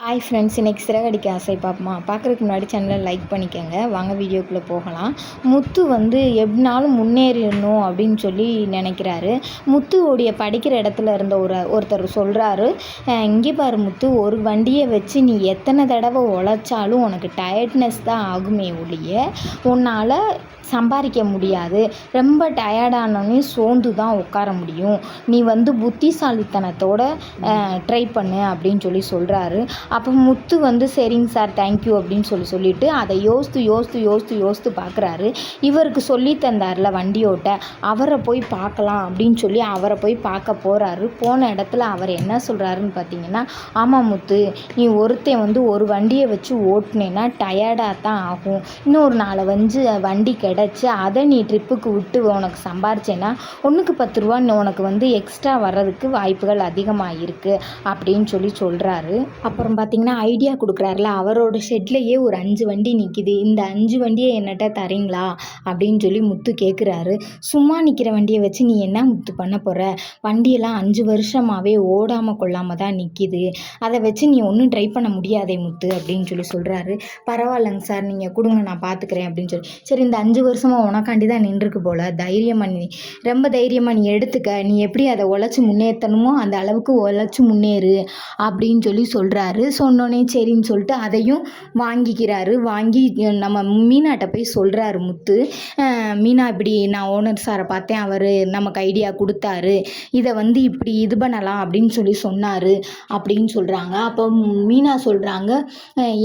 Hi friends, இன்றைக்கி சிறகடிக்க ஆசை பார்ப்போமா? பார்க்குறதுக்கு முன்னாடி சேனலை லைக் பண்ணிக்கோங்க. வாங்க வீடியோக்குள்ளே போகலாம். முத்து எப்படினாலும் முன்னேறணும் அப்படின்னு சொல்லி நினைக்கிறாரு. முத்துவோடைய படிக்கிற இடத்துல இருந்த ஒருத்தர் சொல்கிறாரு, இங்கே பாரு முத்து, ஒரு வண்டியை வச்சு நீ எத்தனை தடவை உழைச்சாலும் உனக்கு டயர்ட்னஸ் தான் ஆகுமே ஒழிய உன்னால் சம்பாதிக்க முடியாது. ரொம்ப டயர்டானோடனே சோர்ந்து தான் உட்கார முடியும். நீ புத்திசாலித்தனத்தோட ட்ரை பண்ணு அப்படின்னு சொல்லி சொல்கிறாரு. அப்போ முத்து சரிங்க சார், தேங்க்யூ அப்படின்னு சொல்லிட்டு அதை யோசித்து பார்க்குறாரு. இவருக்கு சொல்லி தந்தார்ல வண்டியோட்ட, அவரை போய் பார்க்கலாம் அப்படின்னு சொல்லி அவரை போய் பார்க்க போகிறாரு. போன இடத்துல அவர் என்ன சொல்கிறாருன்னு பார்த்தீங்கன்னா, ஆமாம் முத்து, நீ ஒருத்தன் ஒரு வண்டியை வச்சு ஓட்டுனேன்னா டயர்டாக தான் ஆகும். இன்னொரு நாளை வண்டி கிடச்சி அதை நீ ட்ரிப்புக்கு விட்டு உனக்கு சம்பாரிச்சேன்னா 1க்கு 10 ரூபா உனக்கு எக்ஸ்ட்ரா வர்றதுக்கு வாய்ப்புகள் அதிகமாக இருக்குது அப்படின்னு சொல்கிறாரு. அப்புறம் பார்த்தீங்கன்னா ஐடியா கொடுக்குறாருல, அவரோட ஷெட்லேயே ஒரு 5 வண்டி நிற்கிது. இந்த 5 வண்டியை என்னட்ட தரீங்களா அப்படின்னு சொல்லி முத்து கேட்குறாரு. சும்மா நிற்கிற வண்டியை வச்சு நீ என்ன முத்து பண்ண போகிற? வண்டியெல்லாம் 5 வருஷமாகவே ஓடாமல் கொள்ளாமல் தான் நிற்கிது. அதை வச்சு நீ ஒன்றும் ட்ரை பண்ண முடியாதே முத்து அப்படின்னு சொல்கிறாரு. பரவாயில்லைங்க சார், நீங்கள் கொடுங்க, நான் பார்த்துக்கிறேன் அப்படின்னு சரி, இந்த 5 வருஷமாக உனக்காண்டி தான் நின்றுருக்கு போல், ரொம்ப தைரியமாக நீ எடுத்துக்க, நீ எப்படி அதை உழைச்சி முன்னேற்றணுமோ அந்த அளவுக்கு உழைச்சி முன்னேறு அப்படின்னு சொல்கிறாரு. சொன்னோன்னே சரின்னு சொல்லிட்டு அதையும் வாங்கிக்கிறாரு. வாங்கி நம்ம மீனாட்ட போய் சொல்கிறாரு முத்து, மீனா இப்படி நான் ஓனர் சாரை பார்த்தேன், அவர் நமக்கு ஐடியா கொடுத்தாரு, இதை இப்படி இது பண்ணலாம் அப்படின்னு சொன்னார் அப்படின்னு சொல்கிறாங்க. அப்போ மீனா சொல்கிறாங்க,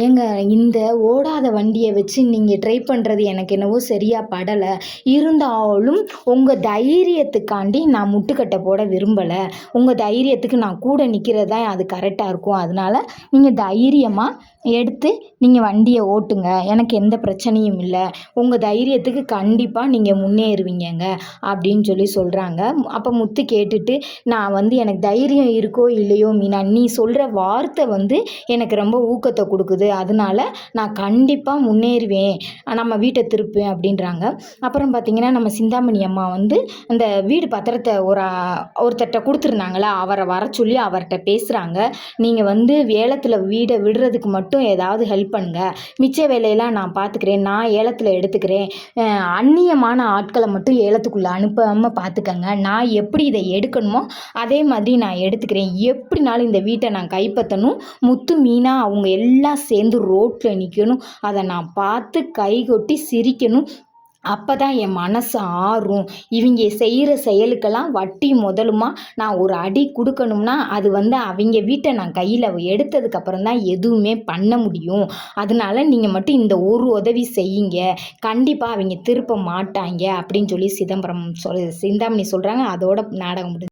ஏங்க இந்த ஓடாத வண்டியை வச்சு நீங்கள் ட்ரை பண்ணுறது எனக்கு என்னவோ சரியாக படலை. இருந்தாலும் உங்கள் தைரியத்துக்காண்டி நான் முட்டுக்கட்டை போட விரும்பலை. உங்கள் தைரியத்துக்கு நான் கூட நிற்கிறது தான் அது கரெக்டாக இருக்கும். அதனால் நீங்கள் தைரியமாக எடுத்து நீங்கள் வண்டியை ஓட்டுங்க, எனக்கு எந்த பிரச்சனையும் இல்லை. உங்கள் தைரியத்துக்கு கண்டிப்பாக நீங்கள் முன்னேறுவீங்கங்க அப்படின்னு சொல்கிறாங்க. அப்போ முத்து கேட்டுட்டு, நான் எனக்கு தைரியம் இருக்கோ இல்லையோ மீனா, நீ சொல்கிற வார்த்தை எனக்கு ரொம்ப ஊக்கத்தை கொடுக்குது. அதனால நான் கண்டிப்பாக முன்னேறுவேன், நம்ம வீட்டை திருப்பேன் அப்படின்றாங்க. அப்புறம் பார்த்திங்கன்னா நம்ம சிந்தாமணி அம்மா அந்த வீடு பத்திரத்தை ஒருத்தர்கிட்ட கொடுத்துருந்தாங்களா, அவரை வர சொல்லி அவர்கிட்ட பேசுகிறாங்க. நீங்கள் ஏலத்தில் வீடை விடுறதுக்கு மட்டும் ஏதாவது ஹெல்ப் பண்ணுங்க, மிச்ச வேலையெல்லாம் நான் பார்த்துக்கிறேன், நான் ஏலத்தில் எடுத்துக்கிறேன், அந்நியமான ஆட்களை மட்டும் ஏலத்துக்குள்ளே அனுப்பாமல் பார்த்துக்கங்க, நான் எப்படி இதை எடுக்கணுமோ அதே மாதிரி நான் எடுத்துக்கிறேன், எப்படினாலும் இந்த வீட்டை நான் கைப்பற்றணும், முத்து மீனா அவங்க எல்லாம் சேர்ந்து ரோட்டில் நிற்கணும், அதை நான் பார்த்து கைகொட்டி சிரிக்கணும், அப்போ தான் என் மனசு ஆறும். இவங்க செய்கிற செயலுக்கெல்லாம் வட்டி முதலுமா நான் ஒரு அடி கொடுக்கணும்னா அது அவங்க வீட்டை நான் கையில் எடுத்ததுக்கப்புறம் தான் எதுவுமே பண்ண முடியும். அதனால நீங்கள் மட்டும் இந்த ஒரு உதவி செய்யுங்க, கண்டிப்பாக அவங்க திருப்ப மாட்டாங்க அப்படின்னு சிந்தாமணி சொல்கிறாங்க. அதோட நாடகம் முடிஞ்சு.